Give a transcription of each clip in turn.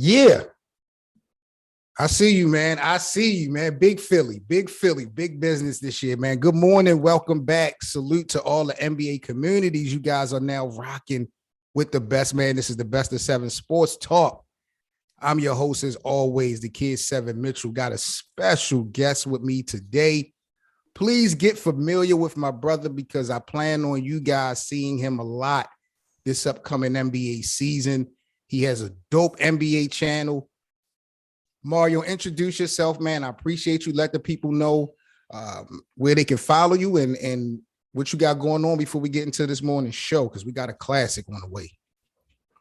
Yeah, I see you, man. I see you, man. Big Philly, big business this year, man. Good morning. Welcome back. Salute to all the NBA communities. You guys are now rocking with the best, man. This is the best of seven sports talk. I'm your host, as always, the Kid 7 Mitchell. Got a special guest with me today. Please get familiar with my brother because I plan on you guys seeing him a lot this upcoming NBA season. He has a dope NBA channel. Mario, introduce yourself, man. I appreciate you. Let the people know where they can follow you and what you got going on before we get into this morning's show, because we got a classic on the way.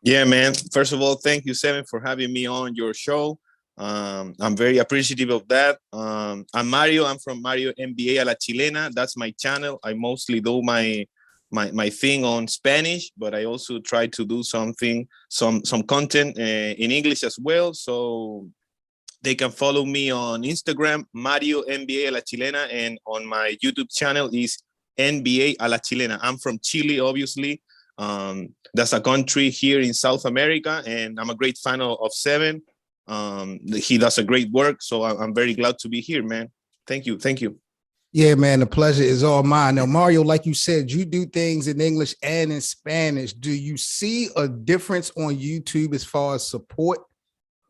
Yeah, man. First of all, thank you, Seven, for having me on your show. I'm very appreciative of that. I'm Mario. I'm from Mario NBA a la Chilena. That's my channel. I mostly do my thing on Spanish, but I also try to do some content in English as well. So they can follow me on Instagram, Mario NBA a la Chilena, and on my YouTube channel is NBA a la Chilena. I'm from Chile, obviously. That's a country here in South America, and I'm a great fan of Seven. He does a great work, so I'm very glad to be here, man. Thank you. Yeah, man, the pleasure is all mine. Now, Mario, like you said, you do things in English and in Spanish. Do you see a difference on YouTube as far as support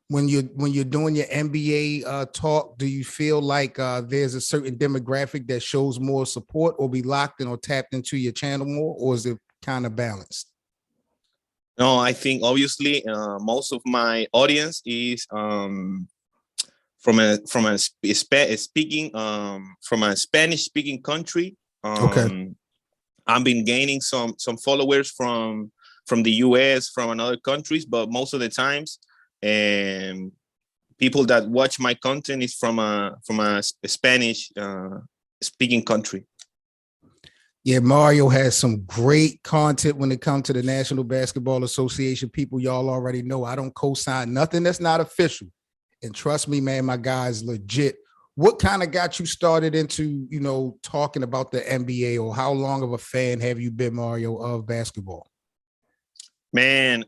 when you're doing your NBA talk? Do you feel like there's a certain demographic that shows more support, or be locked in or tapped into your channel more, or is it kind of balanced? No, I think obviously most of my audience is from a Spanish speaking country. Okay. I've been gaining some followers from the US, from other countries, but most of the times, people that watch my content is from a Spanish speaking country. Yeah, Mario has some great content when it comes to the National Basketball Association. People, y'all already know I don't co-sign nothing that's not official. And trust me, man, my guy's legit. What kind of got you started into, talking about the NBA, or how long of a fan have you been, Mario, of basketball? Man,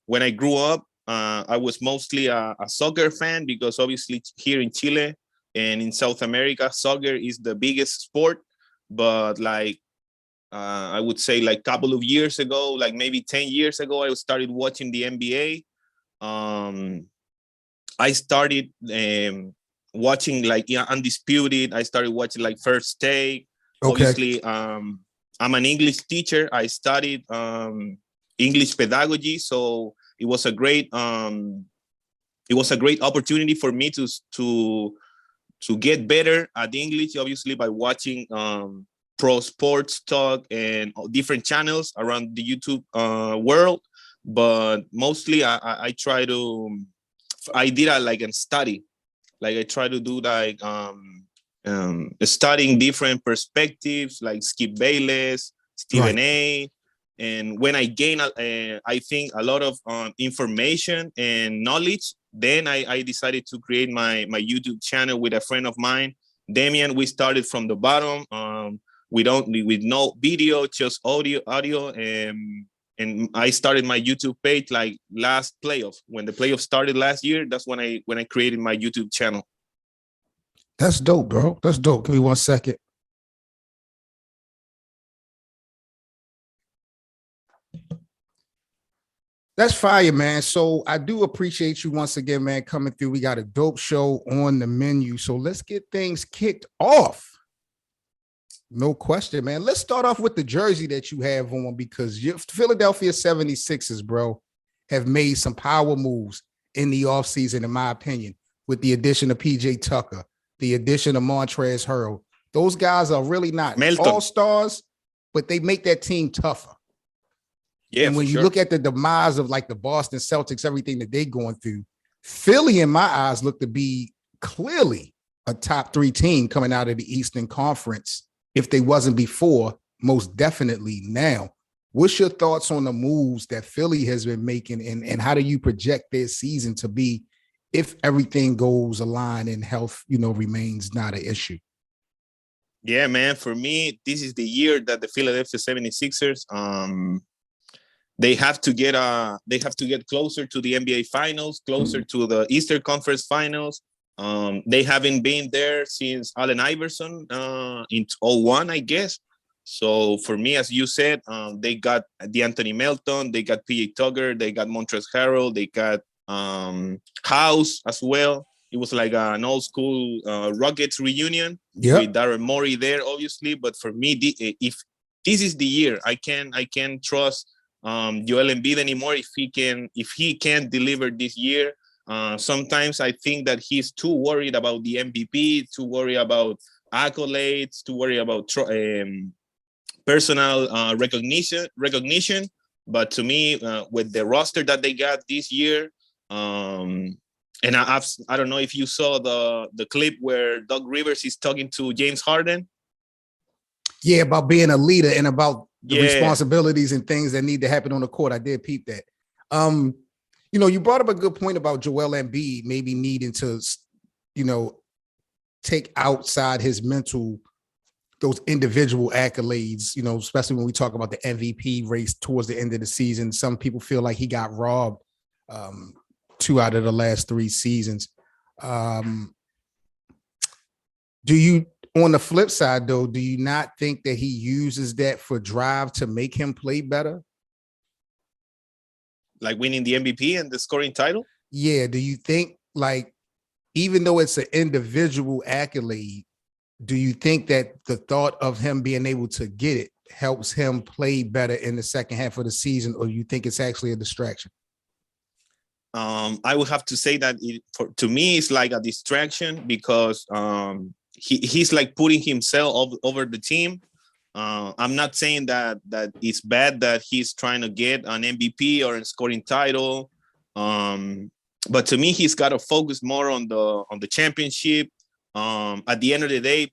when I grew up, I was mostly a soccer fan, because obviously here in Chile and in South America, soccer is the biggest sport. But I would say like a couple of years ago, like maybe 10 years ago, I started watching the NBA. I started watching Undisputed. I started watching like First Take. Okay. Obviously, I'm an English teacher. I studied English pedagogy, so it was a great opportunity for me to get better at English, obviously, by watching pro sports talk and different channels around the YouTube world. But mostly I did a study. Like I try to do studying different perspectives, like Skip Bayless, Stephen A. And when I gain, I think, a lot of information and knowledge, then I decided to create my YouTube channel with a friend of mine, Damian. We started from the bottom, with no video, just audio, and I started my YouTube page like last playoff. When the playoff started last year, that's when I created my YouTube channel. That's dope, bro. That's dope. Give me 1 second. That's fire, man. So I do appreciate you once again, man, coming through. We got a dope show on the menu. So let's get things kicked off. No question, man. Let's start off with the jersey that you have on, because your Philadelphia 76ers, bro, have made some power moves in the offseason, in my opinion, with the addition of PJ Tucker, the addition of Montrezl Harrell. Those guys are really not all-stars, but they make that team tougher. Yeah, and when you look at the demise of like the Boston Celtics, everything that they're going through, Philly, in my eyes, look to be clearly a top 3 team coming out of the Eastern Conference. If they wasn't before, most definitely now. What's your thoughts on the moves that Philly has been making, and how do you project their season to be if everything goes aligned and health, remains not an issue? Yeah, man. For me, this is the year that the Philadelphia 76ers they have to get closer to the NBA Finals, closer to the Eastern Conference Finals. They haven't been there since Allen Iverson in 2001, I guess. So for me, as you said, they got D'Anthony Melton, they got PJ Tucker, they got Montrezl Harrell, they got House as well. It was like an old school Rockets reunion with Daryl Morey there, obviously. But for me, if this is the year, I can't trust Joel Embiid anymore if he can't deliver this year. Sometimes I think that he's too worried about the MVP, too worried about accolades, too worried about personal recognition. But to me, with the roster that they got this year, and I don't know if you saw the clip where Doug Rivers is talking to James Harden. Yeah, about being a leader and about the responsibilities and things that need to happen on the court. I did peep that. You brought up a good point about Joel Embiid maybe needing to, take outside his mental, those individual accolades, especially when we talk about the MVP race towards the end of the season. Some people feel like he got robbed 2 out of the last 3 seasons. On the flip side, though, do you not think that he uses that for drive to make him play better? Like winning the MVP and the scoring title? Yeah. Do you think, even though it's an individual accolade, do you think that the thought of him being able to get it helps him play better in the second half of the season, or do you think it's actually a distraction? I would have to say that to me, it's like a distraction because he's like putting himself over the team. I'm not saying that it's bad that he's trying to get an MVP or a scoring title, but to me, he's got to focus more on the championship. At the end of the day,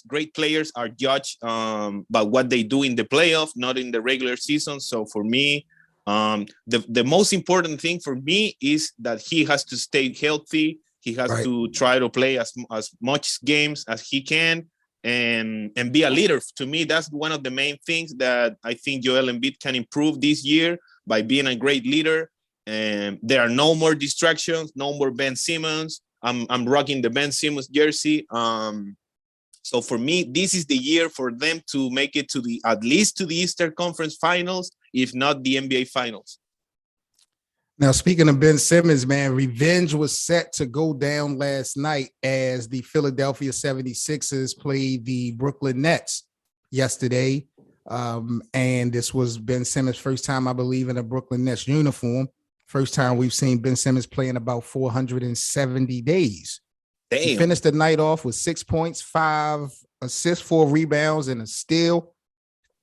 great players are judged by what they do in the playoff, not in the regular season. So for me, the most important thing for me is that he has to stay healthy. He has to try to play as much games as he can and be a leader. To me, that's one of the main things that I think Joel Embiid can improve this year by being a great leader. And there are no more distractions, no more Ben Simmons. I'm rocking the Ben Simmons jersey. So for me, this is the year for them to make it at least to the Eastern Conference Finals, if not the NBA Finals. Now, speaking of Ben Simmons, man, revenge was set to go down last night as the Philadelphia 76ers played the Brooklyn Nets yesterday. And this was Ben Simmons' first time, I believe, in a Brooklyn Nets uniform. First time we've seen Ben Simmons play in about 470 days. Damn. He finished the night off with 6 points, 5 assists, 4 rebounds, and a steal.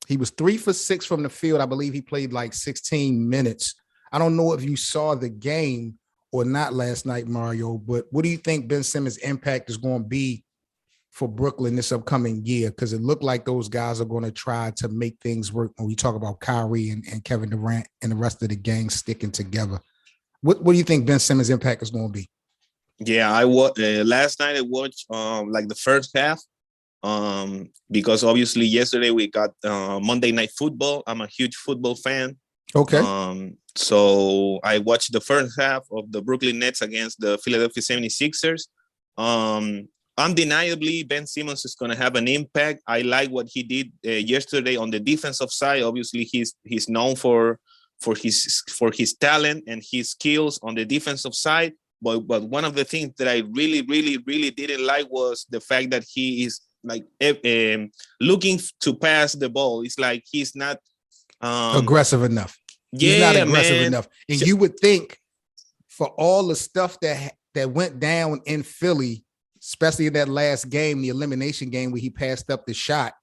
He was 3 for 6 from the field. I believe he played like 16 minutes. I don't know if you saw the game or not last night, Mario, but what do you think Ben Simmons' impact is going to be for Brooklyn this upcoming year? Because it looked like those guys are going to try to make things work when we talk about Kyrie and Kevin Durant and the rest of the gang sticking together. What do you think Ben Simmons' impact is going to be? Yeah, last night I watched like the first half because obviously yesterday we got Monday Night Football. I'm a huge football fan. Okay. So I watched the first half of the Brooklyn Nets against the Philadelphia 76ers. Undeniably, Ben Simmons is going to have an impact. I like what he did yesterday on the defensive side. Obviously, he's known for his talent and his skills on the defensive side. But one of the things that I really, really, really didn't like was the fact that he is like looking to pass the ball. It's like he's not aggressive enough. He's not aggressive enough. And you would think for all the stuff that went down in Philly, especially in that last game, the elimination game where he passed up the shot,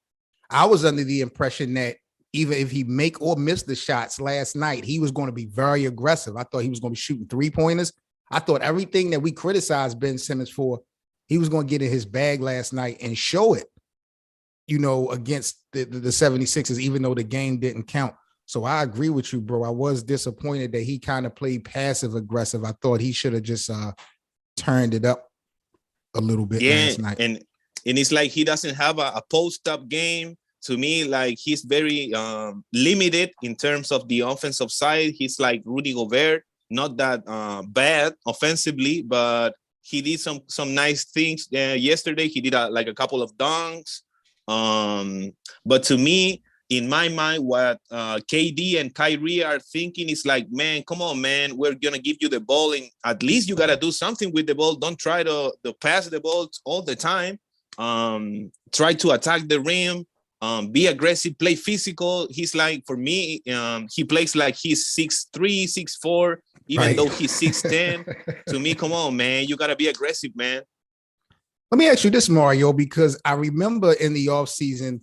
I was under the impression that even if he make or miss the shots last night, he was going to be very aggressive. I thought he was going to be shooting 3-pointers. I thought everything that we criticized Ben Simmons for, he was going to get in his bag last night and show it, against the 76ers, even though the game didn't count. So I agree with you, bro. I was disappointed that he kind of played passive aggressive. I thought he should have just turned it up a little bit last night. And it's like he doesn't have a post-up game. To me, like he's very limited in terms of the offensive side. He's like Rudy Gobert, not that bad offensively, but he did some nice things yesterday. He did like a couple of dunks. But to me, in my mind, what KD and Kyrie are thinking is like, man, come on, man, we're gonna give you the ball, and at least you gotta do something with the ball. Don't try to pass the ball all the time. Try to attack the rim. Be aggressive, play physical. He's like, for me, he plays like he's 6'3", 6'4", even though he's 6'10". To me, come on, man, you gotta be aggressive, man. Let me ask you this, Mario, because I remember in the offseason,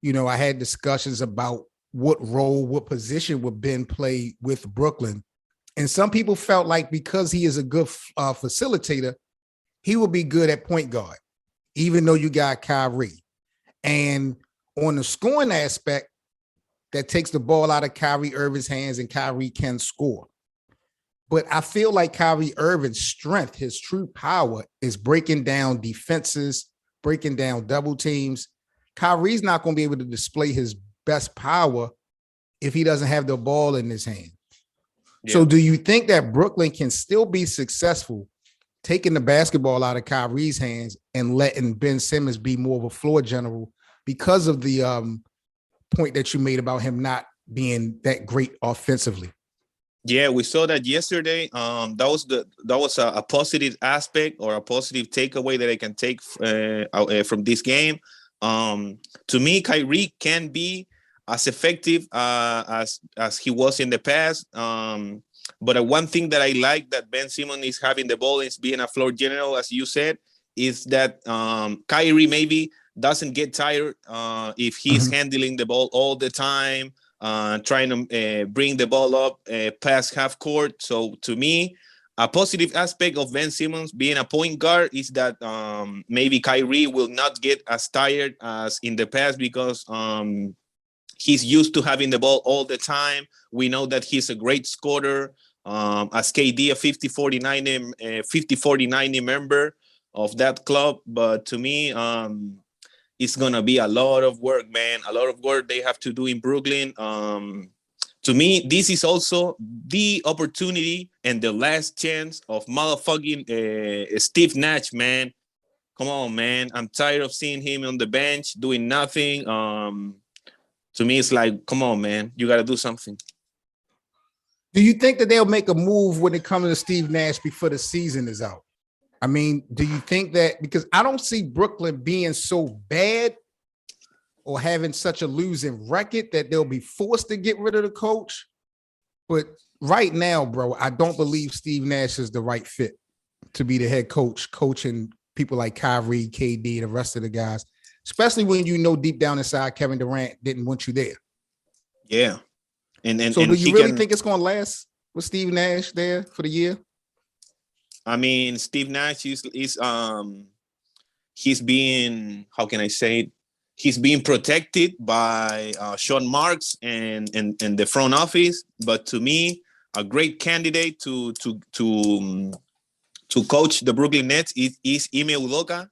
I had discussions about what role, what position would Ben play with Brooklyn. And some people felt like because he is a good facilitator, he would be good at point guard, even though you got Kyrie. And on the scoring aspect, that takes the ball out of Kyrie Irving's hands and Kyrie can score. But I feel like Kyrie Irving's strength, his true power, is breaking down defenses, breaking down double teams. Kyrie's not going to be able to display his best power if he doesn't have the ball in his hand. Yeah. So do you think that Brooklyn can still be successful taking the basketball out of Kyrie's hands and letting Ben Simmons be more of a floor general because of the point that you made about him not being that great offensively? Yeah, we saw that yesterday. That was a positive aspect or a positive takeaway that I can take from this game. To me, Kyrie can be as effective as he was in the past. But one thing that I like that Ben Simmons is having the ball, is being a floor general, as you said, is that Kyrie maybe doesn't get tired if he's handling the ball all the time, trying to bring the ball up past half court. So to me, a positive aspect of Ben Simmons being a point guard is that maybe Kyrie will not get as tired as in the past because he's used to having the ball all the time. We know that he's a great scorer. As KD, a 50-40-90 member of that club. But to me, it's going to be a lot of work, man. A lot of work they have to do in Brooklyn. To me, this is also the opportunity and the last chance of motherfucking Steve Nash, man. Come on, man. I'm tired of seeing him on the bench doing nothing. To me, it's like, come on, man. You got to do something. Do you think that they'll make a move when it comes to Steve Nash before the season is out? I mean, do you think that, because I don't see Brooklyn being so bad or having such a losing record that they'll be forced to get rid of the coach. But right now, bro, I don't believe Steve Nash is the right fit to be the head coach, coaching people like Kyrie, KD, the rest of the guys, especially when you know deep down inside Kevin Durant didn't want you there. Yeah. And so do you really think it's going to last with Steve Nash there for the year? I mean, Steve Nash is he's being, how can I say it? He's being protected by Sean Marks and the front office. But to me, a great candidate to coach the Brooklyn Nets is Ime Udoka.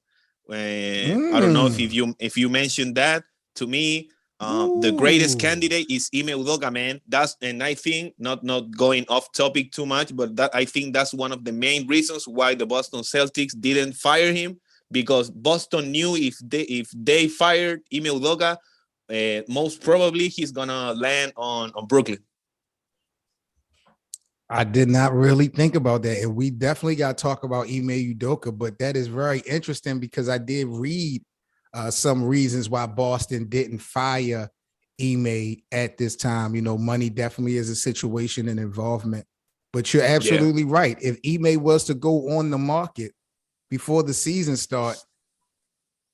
I don't know if you mentioned that. To me, the greatest candidate is Ime Udoka, man. And I think not going off topic too much, but that I think that's one of the main reasons why the Boston Celtics didn't fire him, because Boston knew if they fired Ime Udoka, most probably he's gonna land on Brooklyn. I did not really think about that, and we definitely got to talk about Ime Udoka. But that is very interesting because I did read some reasons why Boston didn't fire Ime at this time. You know, money definitely is a situation and involvement. But you're absolutely right. If Ime was to go on the market before the season start,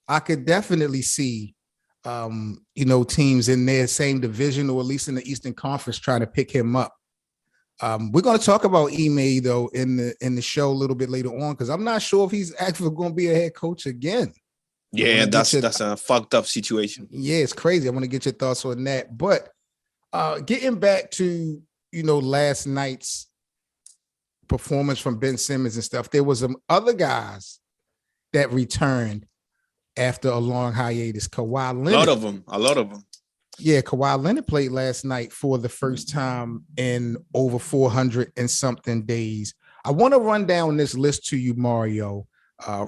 I could definitely see, teams in their same division or at least in the Eastern Conference trying to pick him up. We're going to talk about Ime though in the show a little bit later on, because I'm not sure if he's actually going to be a head coach again. Yeah, that's a fucked up situation. Yeah, it's crazy. I want to get your thoughts on that. But getting back to, last night's performance from Ben Simmons and stuff, there was some other guys that returned after a long hiatus. Kawhi Leonard. A lot of them. Yeah, Kawhi Leonard played last night for the first time in over 400 and something days. I want to run down this list to you, Mario,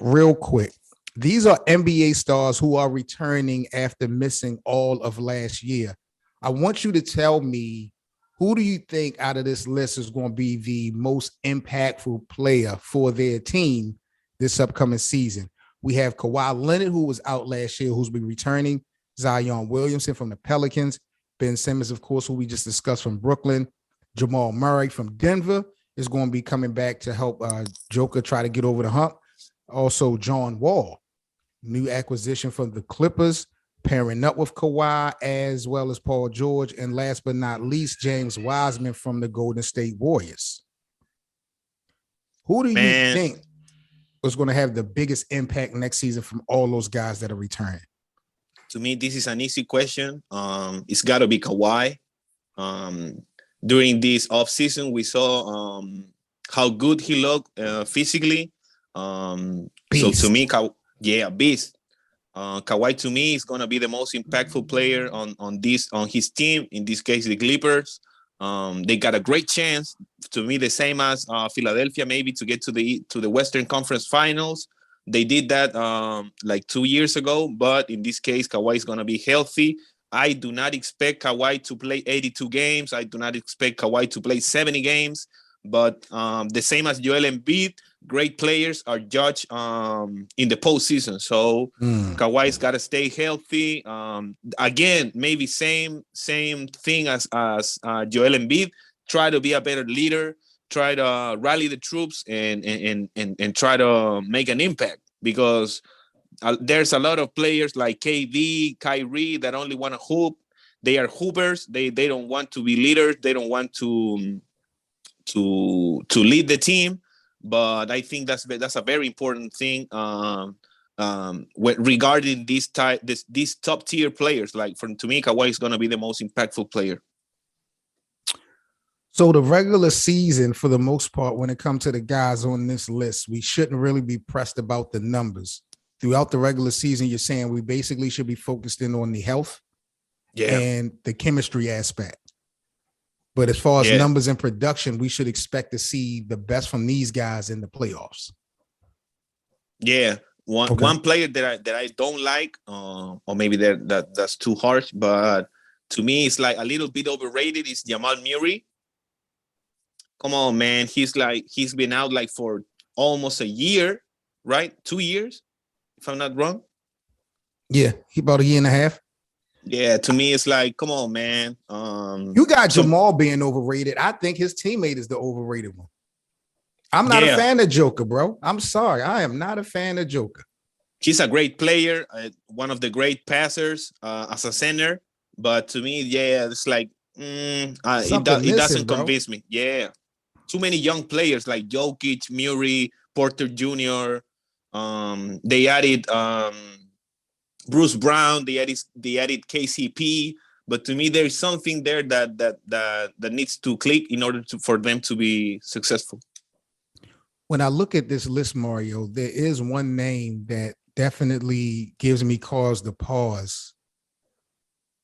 real quick. These are NBA stars who are returning after missing all of last year. I want you to tell me, who do you think out of this list is going to be the most impactful player for their team this upcoming season? We have Kawhi Leonard, who was out last year, who's been returning. Zion Williamson from the Pelicans. Ben Simmons, of course, who we just discussed, from Brooklyn. Jamal Murray from Denver is going to be coming back to help Joker try to get over the hump. Also, John Wall, new acquisition from the Clippers, pairing up with Kawhi as well as Paul George. And last but not least, James Wiseman from the Golden State Warriors. Who do you think is going to have the biggest impact next season from all those guys that are returning? To me, this is an easy question. It's got to be Kawhi. During this offseason, we saw how good he looked physically. So to me, beast. Kawhi to me is going to be the most impactful player on his team. In this case, the Clippers. They got a great chance, to me, the same as Philadelphia, maybe to get to the Western Conference Finals. They did that like 2 years ago, but in this case, Kawhi is going to be healthy. I do not expect Kawhi to play 82 games. I do not expect Kawhi to play 70 games. But the same as Joel Embiid, great players are judged in the postseason. So Kawhi's got to stay healthy. Again, maybe same thing as Joel Embiid. Try to be a better leader. Try to rally the troops and try to make an impact, because there's a lot of players like KD, Kyrie that only want to hoop. They are hoopers. They don't want to be leaders. They don't want to lead the team. But I think that's a very important thing regarding these top tier players. Like to me, Kawhi is going to be the most impactful player. So the regular season, for the most part, when it comes to the guys on this list, we shouldn't really be pressed about the numbers. Throughout the regular season, you're saying we basically should be focused in on the health and the chemistry aspect. But as far as numbers and production, we should expect to see the best from these guys in the playoffs. Yeah. One player that I don't like, or maybe that's too harsh, but to me, it's like a little bit overrated, is Jamal Murray. Come on, man. He's been out like for almost a year, right? 2 years, if I'm not wrong. Yeah, he about a year and a half. Yeah, to me, it's like, come on, man. You got Jamal being overrated. I think his teammate is the overrated one. I'm not a fan of Joker, bro. I'm sorry. I am not a fan of Joker. He's a great player, one of the great passers as a center. But to me, it's like, it doesn't convince me. Yeah. Too many young players like Jokic, Murray, Porter Jr. They added Bruce Brown. They added KCP. But to me, there is something there that needs to click in order for them to be successful. When I look at this list, Mario, there is one name that definitely gives me cause to pause.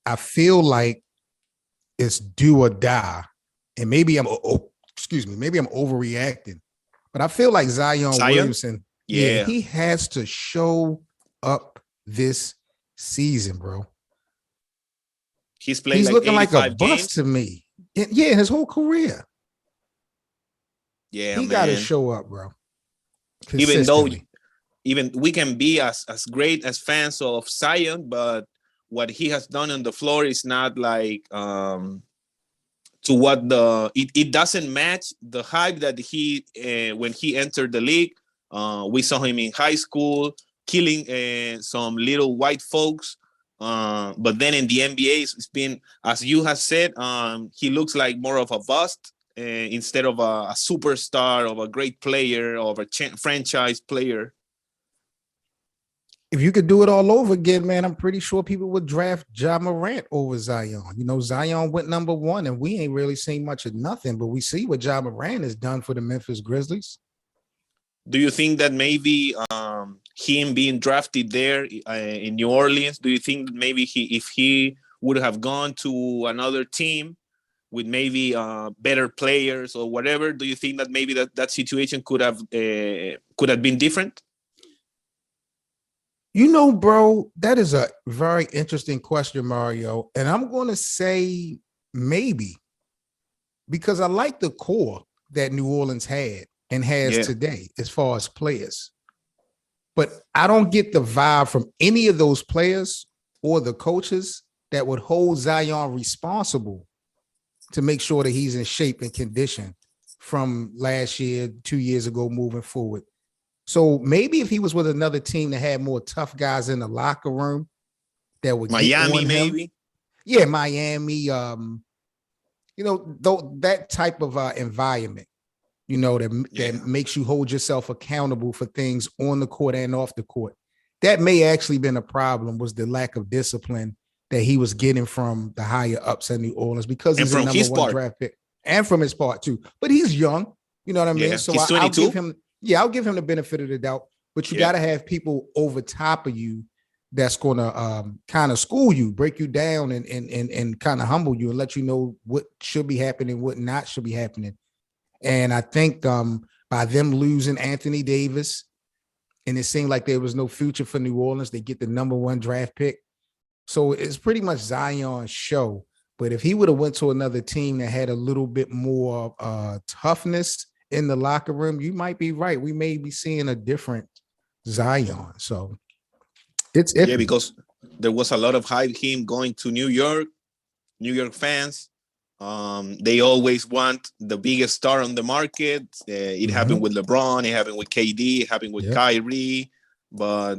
I feel like it's do or die, and maybe I'm overreacting, but I feel like Zion Williamson, he has to show up this season, bro. He's looking like a bust to me. Yeah, his whole career. Yeah, he got to show up, bro. Even though we can be as great as fans of Zion, but what he has done on the floor is not like to what it doesn't match the hype that he when he entered the league. We saw him in high school killing some little white folks, but then in the NBA, it's been, as you have said, he looks like more of a bust instead of a superstar, of a great player, of a franchise player. If you could do it all over again, man, I'm pretty sure people would draft Ja Morant over Zion. You know, Zion went number one, and we ain't really seen much of nothing, but we see what Ja Morant has done for the Memphis Grizzlies. Do you think that maybe him being drafted there in New Orleans? Do you think maybe if he would have gone to another team with maybe better players or whatever, do you think that maybe that situation could have been different? Bro, that is a very interesting question, Mario. And I'm going to say maybe, because I like the core that New Orleans had and has today as far as players. But I don't get the vibe from any of those players or the coaches that would hold Zion responsible to make sure that he's in shape and condition from last year, 2 years ago, moving forward. So maybe if he was with another team that had more tough guys in the locker room, that would Miami, maybe. Yeah, Miami. Though that type of environment, that makes you hold yourself accountable for things on the court and off the court. That may actually been a problem, was the lack of discipline that he was getting from the higher ups in New Orleans, because he's a number one draft pick, and from his part too. But he's young, you know what I mean? So he's 22. I'll give him the benefit of the doubt. But you got to have people over top of you that's going to kind of school you, break you down, and kind of humble you and let you know what should be happening, what not should be happening. And I think by them losing Anthony Davis, and it seemed like there was no future for New Orleans, they get the number one draft pick. So it's pretty much Zion's show. But if he would have went to another team that had a little bit more toughness in the locker room, you might be right. We may be seeing a different Zion. So it's iffy. Yeah, because there was a lot of hype him going to New York fans. They always want the biggest star on the market. It happened with LeBron. It happened with KD. It happened with Kyrie. But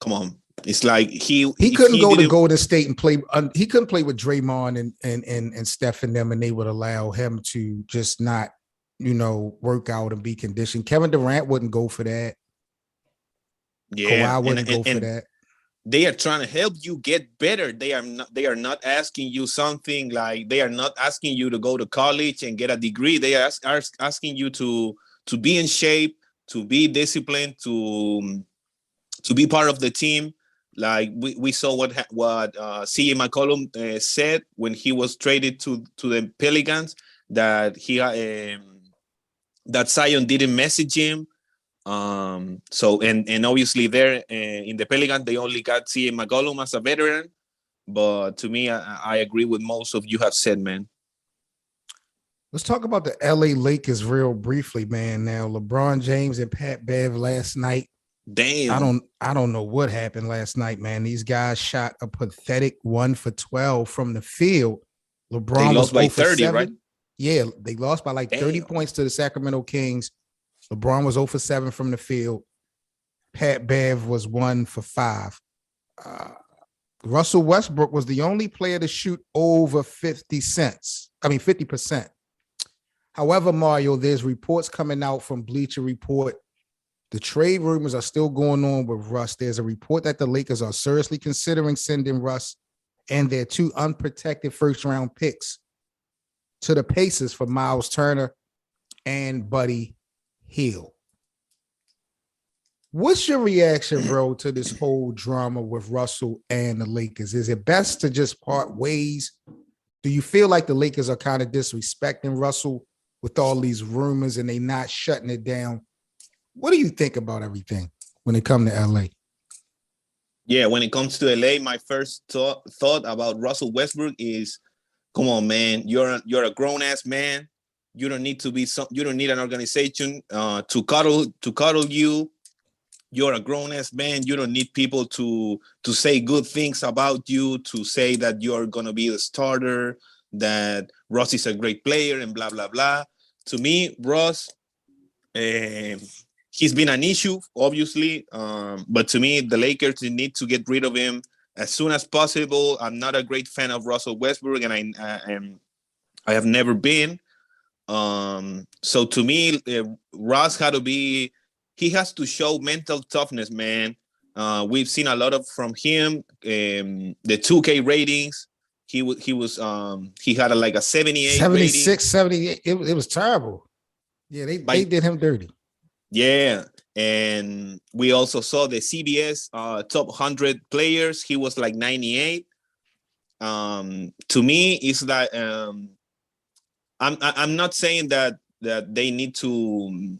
come on, it's like he couldn't go to Golden State and play. He couldn't play with Draymond and Steph and them, and they would allow him to just not, work out and be conditioned. Kevin Durant wouldn't go for that. Yeah, Kawhi wouldn't go for that. They are trying to help you get better. They are not asking you something like, they are not asking you to go to college and get a degree. They are asking you to be in shape, to be disciplined, to be part of the team. Like we saw what CJ McCollum said when he was traded to the Pelicans, that that Zion didn't message him. So obviously there in the Pelicans, they only got CJ McCollum as a veteran. But to me, I agree with most of you have said, man. Let's talk about the LA Lakers real briefly, man. Now, LeBron James and Pat Bev last night. Damn. I don't know what happened last night, man. These guys shot a pathetic 1 for 12 from the field. LeBron lost by 30, 7. Right? Yeah, they lost by like 30 points to the Sacramento Kings. LeBron was 0 for 7 from the field. Pat Bev was 1 for 5. Russell Westbrook was the only player to shoot over 50%. However, Mario, there's reports coming out from Bleacher Report. The trade rumors are still going on with Russ. There's a report that the Lakers are seriously considering sending Russ and their 2 unprotected first-round picks to the Pacers for Miles Turner and Buddy Hield. What's your reaction, bro, to this whole drama with Russell and the Lakers? Is it best to just part ways? Do you feel like the Lakers are kind of disrespecting Russell with all these rumors and they not shutting it down? What do you think about everything when it comes to LA? Yeah, when it comes to LA, my first thought about Russell Westbrook is, come on, man, you're a grown ass man. You don't need to be you don't need an organization to cuddle you. You're a grown ass man. You don't need people to say good things about you, to say that you're gonna be the starter, that Russ is a great player, and blah blah blah. To me, Russ, he's been an issue, obviously, but to me, the Lakers need to get rid of him as soon as possible. I'm not a great fan of Russell Westbrook, and I have never been. So to me, Russ he has to show mental toughness, man. We've seen a lot from him. The 2K ratings, he had like a 78 76 rating. 78. It was terrible. Yeah, they did him dirty. Yeah, And we also saw the CBS top 100 players. He was like 98. To me, it's that I'm not saying that they need to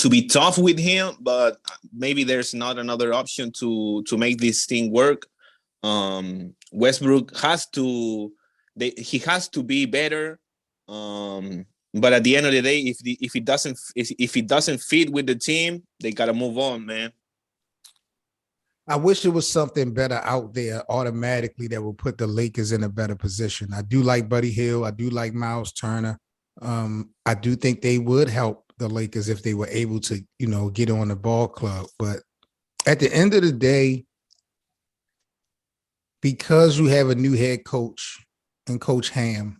be tough with him, but maybe there's not another option to make this thing work. Westbrook has to be better. But at the end of the day, if it doesn't fit with the team, they gotta move on, man. I wish there was something better out there automatically that would put the Lakers in a better position. I do like Buddy Hield. I do like Miles Turner. I do think they would help the Lakers if they were able to, get on the ball club. But at the end of the day, because you have a new head coach and Coach Ham,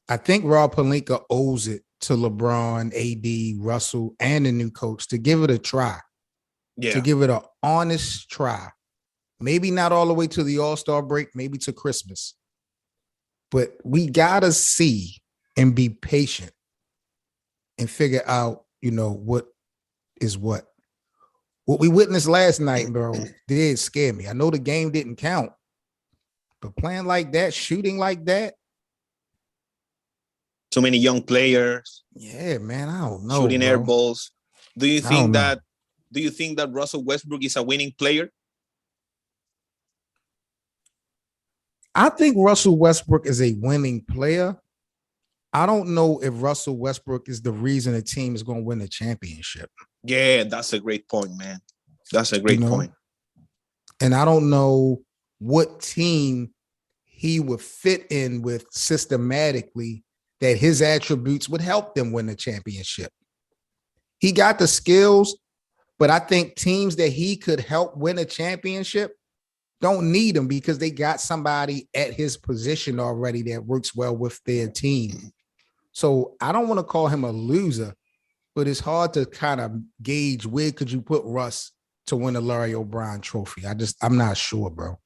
I think Rob Pelinka owes it to LeBron, AD, Russell, and the new coach to give it a try. Yeah. To give it an honest try. Maybe not all the way to the All-Star break, maybe to Christmas. But we got to see and be patient and figure out, what is what. What we witnessed last night, bro, did scare me. I know the game didn't count, but playing like that, shooting like that. So many young players. Yeah, man, I don't know. Shooting air balls. Do you think that Russell Westbrook is a winning player? I think Russell Westbrook is a winning player. I don't know if Russell Westbrook is the reason a team is going to win the championship. Yeah, that's a great point, man. That's a great point. And I don't know what team he would fit in with systematically that his attributes would help them win the championship. He got the skills, but I think teams that he could help win a championship don't need him because they got somebody at his position already that works well with their team. So I don't want to call him a loser, but it's hard to kind of gauge where could you put Russ to win the Larry O'Brien trophy. I'm not sure, bro.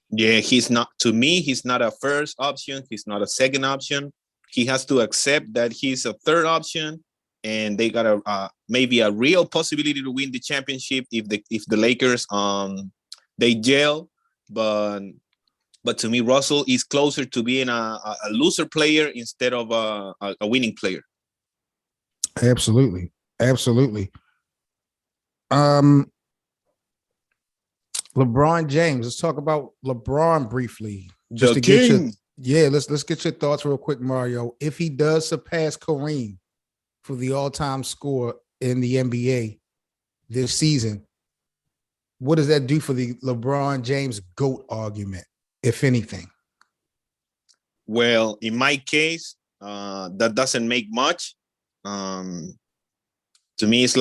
Yeah, he's not a first option. He's not a second option. He has to accept that he's a third option, and they got a maybe a real possibility to win the championship if the Lakers they gel. But to me, Russell is closer to being a loser player instead of a winning player. Absolutely. LeBron James. Let's talk about LeBron briefly. Just to get let's get your thoughts real quick, Mario. If he does surpass Kareem for the all-time score in the NBA this season, what does that do for the LeBron James GOAT argument, if anything? Well, in my case, that doesn't make much. To me, it's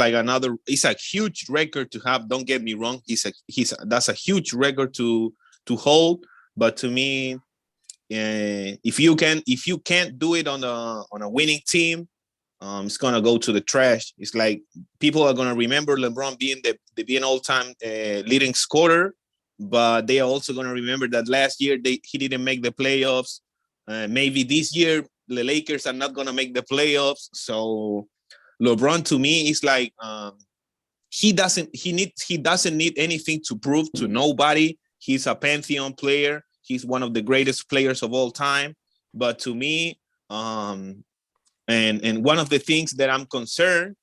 a huge record to have. Don't get me wrong. That's a huge record to hold. But to me, if you can't do it on a winning team, it's gonna go to the trash. It's like people are gonna remember LeBron being all-time leading scorer, but they are also gonna remember that last year he didn't make the playoffs. Maybe this year the Lakers are not gonna make the playoffs. So LeBron to me is like he doesn't need anything to prove to nobody. He's a pantheon player. He's one of the greatest players of all time. But to me, and one of the things that I'm concerned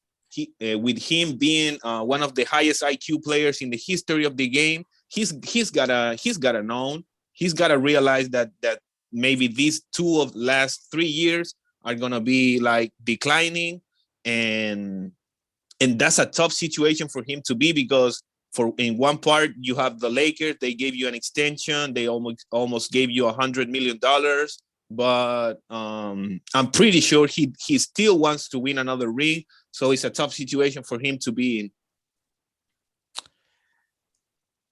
with him being one of the highest IQ players in the history of the game, he's gotta know. He's gotta realize that maybe these two of last 3 years are gonna be like declining, and that's a tough situation for him to be, because in one part you have the Lakers, they gave you an extension, they almost gave you $100 million, but I'm pretty sure he still wants to win another ring, so it's a tough situation for him to be in.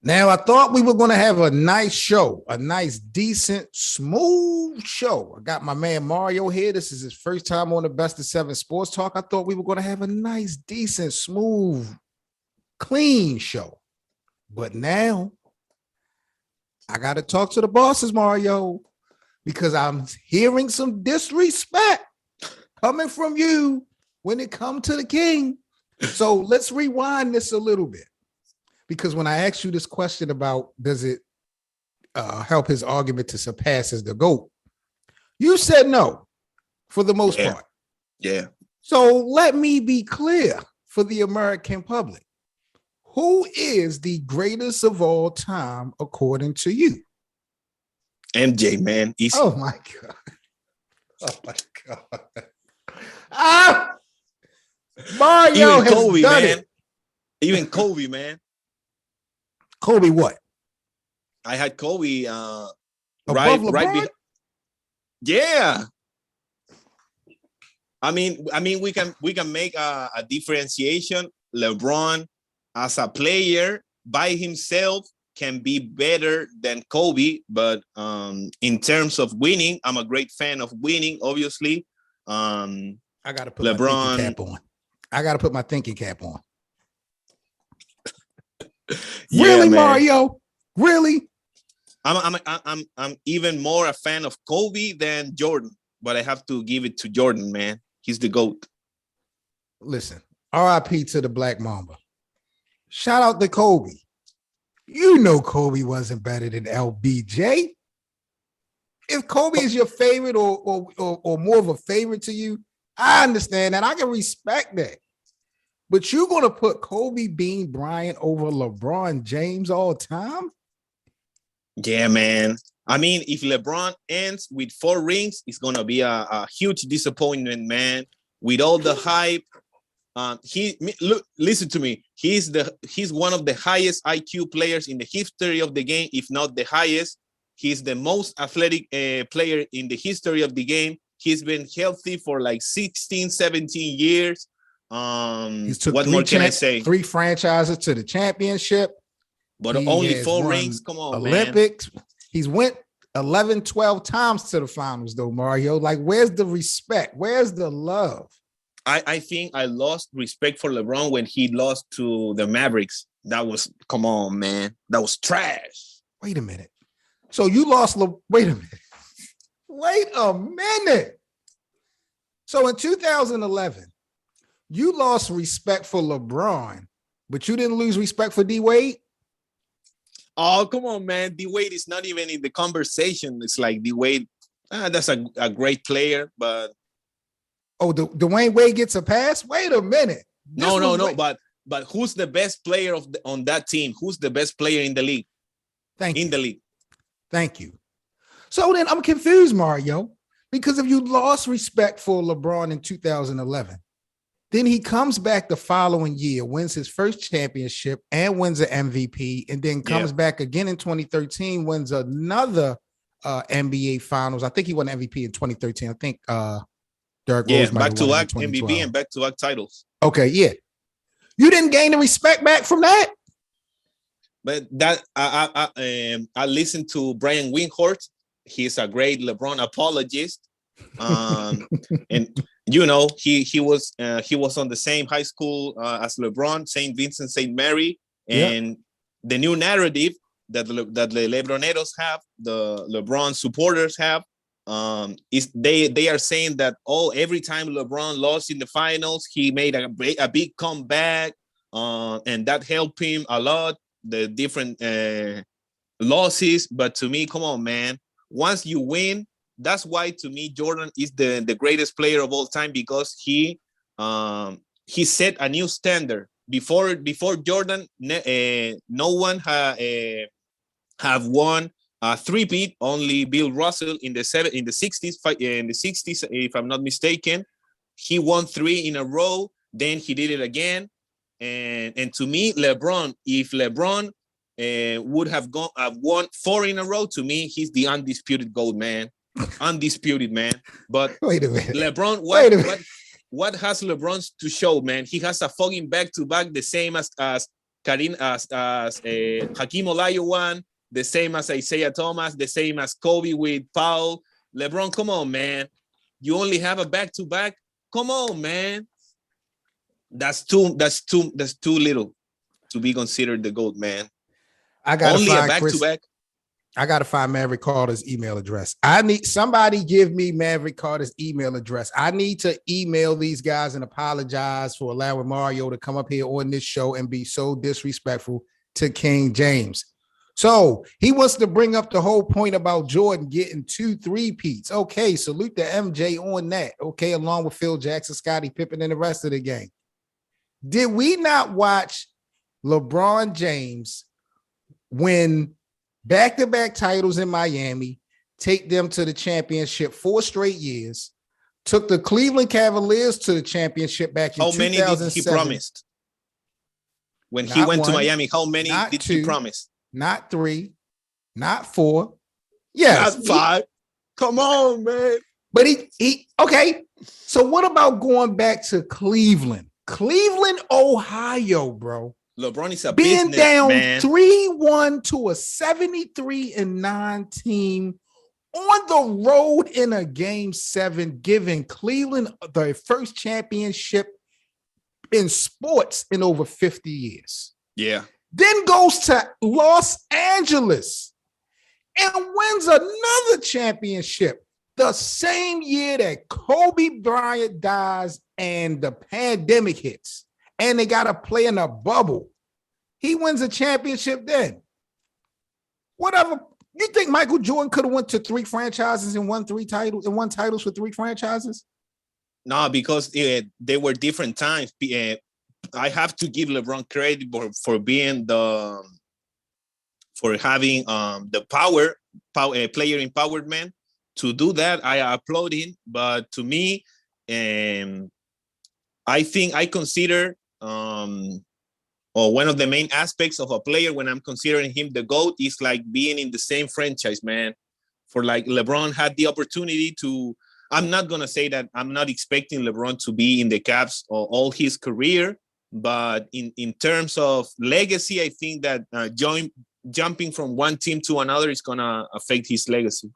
Now, I thought we were going to have a nice show, a nice, decent, smooth show. I got my man Mario here. This is his first time on the Best of 7 Sports Talk. I thought we were going to have a nice, decent, smooth, clean show. But now, I got to talk to the bosses, Mario, because I'm hearing some disrespect coming from you when it comes to the king. So let's rewind this a little bit, because when I asked you this question about does it help his argument to surpass as the GOAT, you said no for the most part. Yeah. So let me be clear for the American public. Who is the greatest of all time according to you? MJ, man. Easy. Oh my God. Oh my God. Ah! Mario Even has Kobe, done man. it. Even Kobe, man. Kobe what? I had Kobe Above right LeBron? behind. Yeah. I mean, we can make a differentiation. LeBron, as a player by himself, can be better than Kobe, but in terms of winning, I'm a great fan of winning. Obviously, I got to put LeBron. my thinking cap on. I got to put my thinking cap on. Yeah, really, man. Mario? Really? I'm even more a fan of Kobe than Jordan, but I have to give it to Jordan, man. He's the GOAT. Listen, RIP to the Black Mamba. Shout out to Kobe. You know Kobe wasn't better than LBJ. If Kobe is your favorite or more of a favorite to you, I understand that. I can respect that. But you're going to put Kobe Bean Bryant over LeBron James all time? Yeah, man. I mean, if LeBron ends with 4 rings, it's going to be a huge disappointment, man. With all the hype, listen to me. He's one of the highest IQ players in the history of the game, if not the highest. He's the most athletic player in the history of the game. He's been healthy for like 16, 17 years. What more can I say? 3 franchises to the championship. But he only 4 rings. Come on, Olympics. Man. He's went 11, 12 times to the finals, though, Mario. Like, where's the respect? Where's the love? I think I lost respect for LeBron when he lost to the Mavericks. That was, come on, man. That was trash. Wait a minute. So you lost, wait a minute. Wait a minute. So in 2011, you lost respect for LeBron, but you didn't lose respect for D Wade? Oh, come on, man. D Wade is not even in the conversation. It's like D Wade, that's a great player, but oh, Dwayne Wade gets a pass? Wait a minute. No. But who's the best player on that team? Who's the best player in the league? The league. Thank you. So then I'm confused, Mario, because if you lost respect for LeBron in 2011, then he comes back the following year, wins his first championship and wins an MVP, and then comes back again in 2013, wins another NBA Finals. I think he won MVP in 2013. I think Derrick Rose back-to-back MVP and back-to-back titles. Okay, yeah. You didn't gain the respect back from that? But that I listened to Brian Windhorst. He's a great LeBron apologist. And you know, he was on the same high school as LeBron, St. Vincent, St. Mary, and the new narrative that the LeBroneros have, the LeBron supporters have, is they are saying that every time LeBron lost in the finals, he made a big comeback, and that helped him a lot. The different losses, but to me, come on, man. Once you win, that's why to me Jordan is the greatest player of all time, because he set a new standard. Before Jordan, no one have won a three-peat. Only Bill Russell in the 60s, if I'm not mistaken. He won 3 in a row. Then he did it again. And to me, LeBron, if LeBron would have won 4 in a row, to me, he's the undisputed GOAT, man. Undisputed, man. But wait a minute. LeBron, what has LeBron to show, man? He has a fucking back-to-back, the same as Hakeem Olajuwon, the same as Isaiah Thomas, the same as Kobe with Paul. LeBron, come on, man. You only have a back-to-back? Come on, man. That's too little to be considered the GOAT, man. I got only a back-to-back. I gotta find Maverick Carter's email address. I need somebody give me Maverick Carter's email address. I need to email these guys and apologize for allowing Mario to come up here on this show and be so disrespectful to King James. So he wants to bring up the whole point about Jordan getting 2 3-peats. Okay, salute the MJ on that. Okay, along with Phil Jackson, Scottie Pippen, and the rest of the gang. Did we not watch LeBron James win back-to-back titles in Miami, take them to the championship 4 straight years, took the Cleveland Cavaliers to the championship back in 2007? How many did he promise? When he went to Miami, how many did he promise? Not 3, not 4. Yes. Not 5. Come on, man. But he okay. So what about going back to Cleveland? Cleveland, Ohio, bro. LeBron is a being business, down man. 3-1 to a 73-9 team on the road in a game 7, giving Cleveland their first championship in sports in over 50 years. Yeah. Then goes to Los Angeles and wins another championship the same year that Kobe Bryant dies and the pandemic hits. And they got to play in a bubble. He wins a championship then. Whatever. You think Michael Jordan could have went to 3 franchises and won 3 titles and won titles for 3 franchises? No, because they were different times. I have to give LeBron credit for being for having the power player empowered man to do that. I applaud him, but to me, I think I consider or one of the main aspects of a player when I'm considering him the GOAT is like being in the same franchise, man. For like LeBron had the opportunity to, I'm not going to say that I'm not expecting LeBron to be in the Cavs all his career, but in terms of legacy, I think that jumping from one team to another is going to affect his legacy.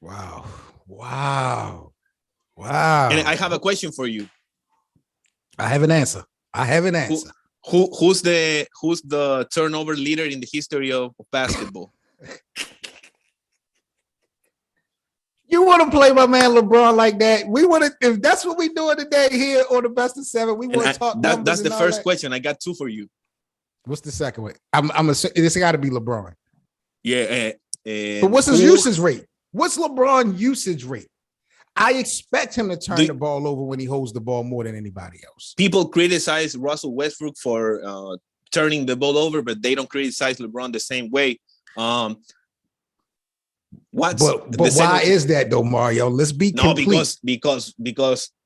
Wow. Wow. Wow. And I have a question for you. I have an answer. Who's the turnover leader in the history of basketball? You want to play my man LeBron like that? We want to. If that's what we doing today here on the Best of 7, we want to talk. That's the first question. I got 2 for you. What's the second one? This got to be LeBron. Yeah. But what's his usage rate? What's LeBron usage rate? I expect him to turn the ball over when he holds the ball more than anybody else. People criticize Russell Westbrook for turning the ball over, but they don't criticize LeBron the same way. But why is that though, Mario? Let's be complete. Because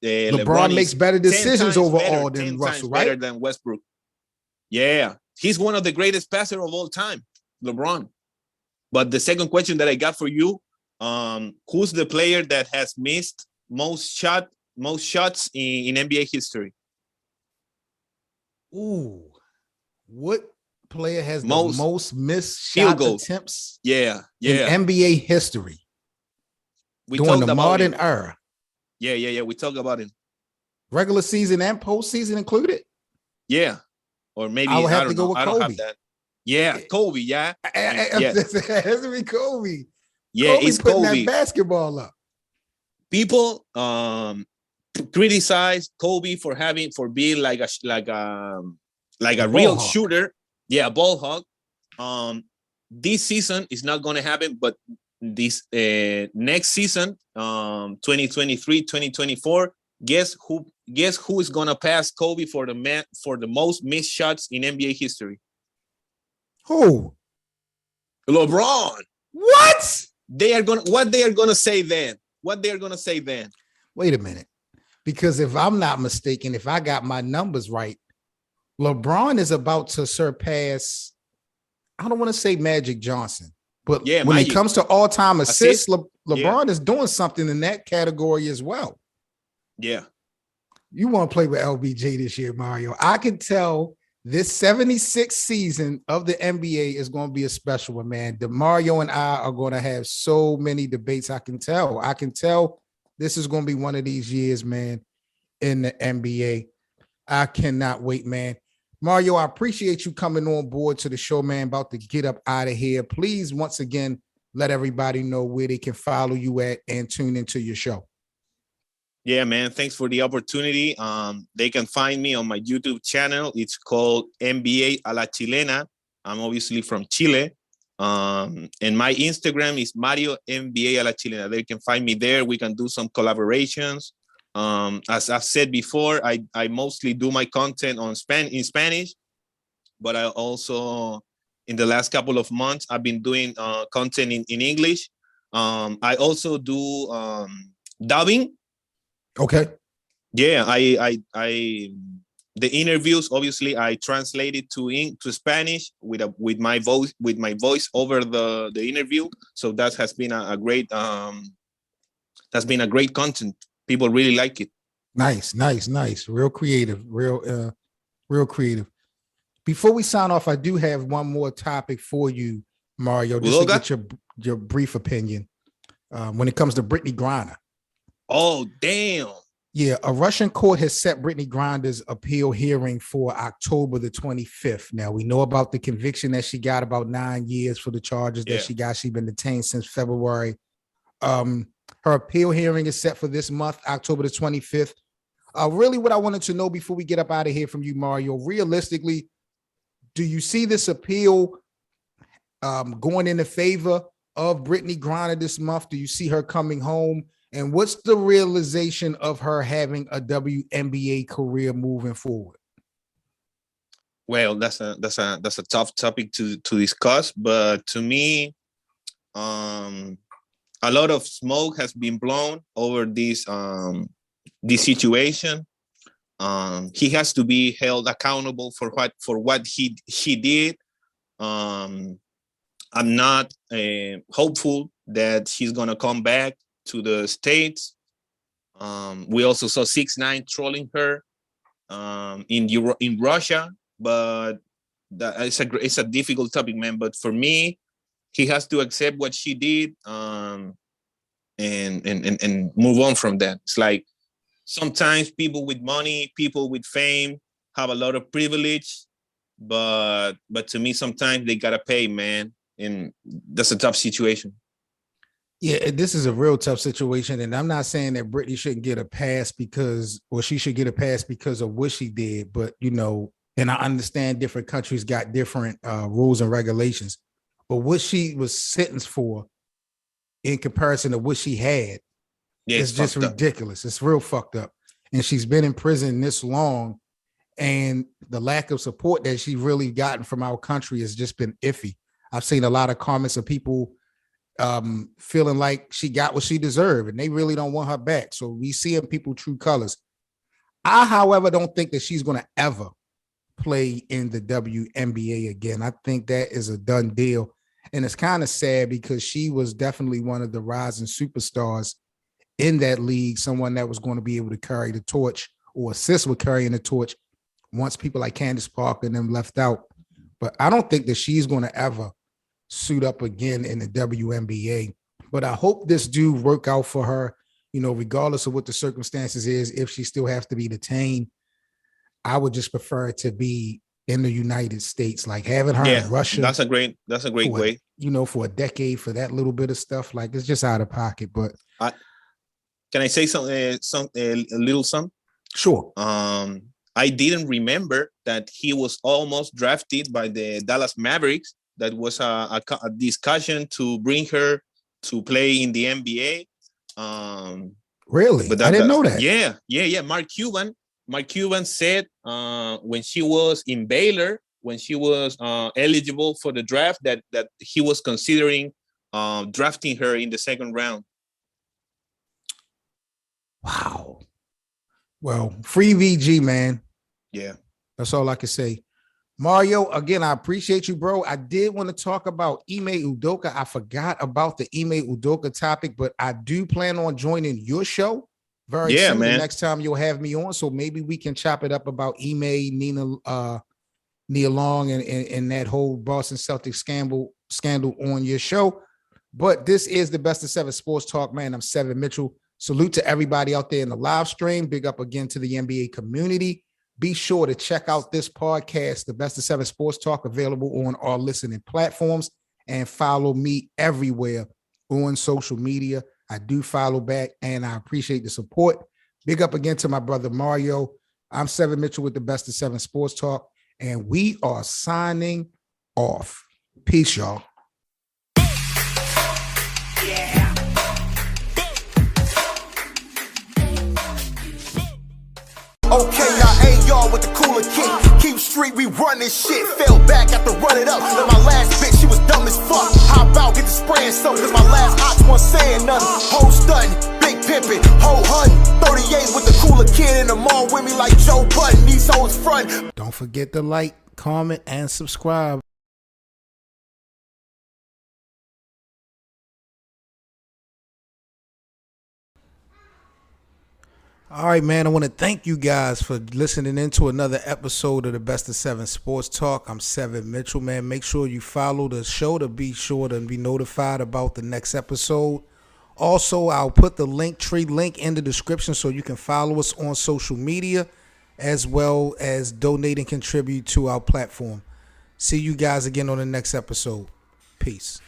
LeBron makes better decisions overall than Russell, right? Better than Westbrook. Yeah, he's one of the greatest passers of all time, LeBron. But the second question that I got for you. Who's the player that has missed most shots in NBA history? Ooh, what player has the most missed shot attempts? Yeah. In NBA history. During the modern era. Yeah. We talk about it. Regular season and postseason included. Yeah, or maybe I would have to go with Kobe. I don't have that. Yeah, Kobe. Yeah, it has to be Kobe. Yeah, Kobe it's putting Kobe. That basketball up. People criticize Kobe for being like a real shooter. Yeah, ball hog. This season is not going to happen, but this next season, 2023, 2024, guess who is going to pass Kobe for the most missed shots in NBA history? Who? LeBron. What? What they are gonna say then? Wait a minute. Because if I'm not mistaken, if I got my numbers right, LeBron is about to surpass, I don't want to say Magic Johnson, but when it comes to all-time assists, LeBron is doing something in that category as well. Yeah. You want to play with LBJ this year, Mario. I can tell this 76th season of the NBA is going to be a special one, man. Mario and I are going to have so many debates. I can tell this is going to be one of these years, man, in the NBA. I cannot wait, man. Mario, I appreciate you coming on board to the show, man. About to get up out of here. Please, once again, let everybody know where they can follow you at and tune into your show. Yeah, man. Thanks for the opportunity. They can find me on my YouTube channel. It's called NBA a la Chilena. I'm obviously from Chile. And my Instagram is Mario NBA a la Chilena. They can find me there. We can do some collaborations. As I've said before, I mostly do my content in Spanish, but I also, in the last couple of months, I've been doing content in English. I also do dubbing. Okay. Yeah, the interviews, obviously I translated to Spanish with my voice over the interview. So that has been a great that's been a great content. People really like it. Nice. Real creative, real creative. Before we sign off, I do have one more topic for you, Mario, just to get your brief opinion when it comes to Brittney Griner. Oh, damn. Yeah, a Russian court has set Brittney Griner's appeal hearing for October the 25th. Now, we know about the conviction that she got, about 9 years for the charges that she got. She's been detained since February. Her appeal hearing is set for this month, October the 25th. Really what I wanted to know before we get up out of here from you, Mario, realistically, do you see this appeal going in the favor of Brittney Griner this month? Do you see her coming home? And what's the realization of her having a WNBA career moving forward? Well, that's a tough topic to discuss, but to me, a lot of smoke has been blown over this situation. He has to be held accountable for what he did. I'm not hopeful that he's gonna come back to the States. We also saw 6ix9ine trolling her in Russia, but it's a difficult topic, man. But for me, he has to accept what she did and move on from that. It's like sometimes people with money, people with fame have a lot of privilege, but to me, sometimes they gotta pay, man, and that's a tough situation. Yeah, this is a real tough situation, and I'm not saying that Brittney shouldn't get a pass she should get a pass because of what she did, but and I understand different countries got different rules and regulations, but what she was sentenced for in comparison to what she had is just ridiculous. It's real fucked up, and she's been in prison this long, and the lack of support that she really gotten from our country has just been iffy. I've seen a lot of comments of people feeling like she got what she deserved and they really don't want her back. So we see in people true colors. I, however, don't think that she's going to ever play in the WNBA again. I think that is a done deal. And it's kind of sad because she was definitely one of the rising superstars in that league, someone that was going to be able to carry the torch or assist with carrying the torch once people like Candace Parker and them left out. But I don't think that she's going to ever suit up again in the WNBA. But I hope this do work out for her, regardless of what the circumstances is. If she still has to be detained, I would just prefer it to be in the United States, like having her in Russia. That's a great way. For a decade for that little bit of stuff, like it's just out of pocket. But can I say a little something? Sure. I didn't remember that he was almost drafted by the Dallas Mavericks. That was a discussion to bring her to play in the NBA. Really? But I didn't know that. Yeah. Mark Cuban said when she was in Baylor, when she was eligible for the draft, that he was considering drafting her in the second round. Wow. Well, free VG, man. Yeah. That's all I can say. Mario, again, I appreciate you, bro. I did want to talk about Ime Udoka. I forgot about the Ime Udoka topic, but I do plan on joining your show very soon. Man. The next time you'll have me on, so maybe we can chop it up about Ime, Nia Long, and that whole Boston Celtics scandal on your show. But this is the Best of Seven Sports Talk, man. I'm Seven Mitchell. Salute to everybody out there in the live stream. Big up again to the NBA community. Be sure to check out this podcast, the Best of Seven Sports Talk, available on all listening platforms. and follow me everywhere on social media. I do follow back, and I appreciate the support. Big up again to my brother Mario. I'm Seven Mitchell with the Best of Seven Sports Talk, and we are signing off. Peace, y'all. Okay, now AR with the cooler kick. Keep street, we run this shit. Fell back after run it up. Then my last bitch, she was dumb as fuck. Hop out, get the spraying stuff. Cause my last ox wasn't saying nothing. Whole stunting, big pimpin', whole hunting. 38 with the cooler kid in the mall with me like Joe Budden. These hoes front. Don't forget to like, comment, and subscribe. All right, man, I want to thank you guys for listening into another episode of the Best of Seven Sports Talk. I'm Seven Mitchell, man. Make sure you follow the show to be sure to be notified about the next episode. Also, I'll put the Linktree link in the description so you can follow us on social media as well as donate and contribute to our platform. See you guys again on the next episode. Peace.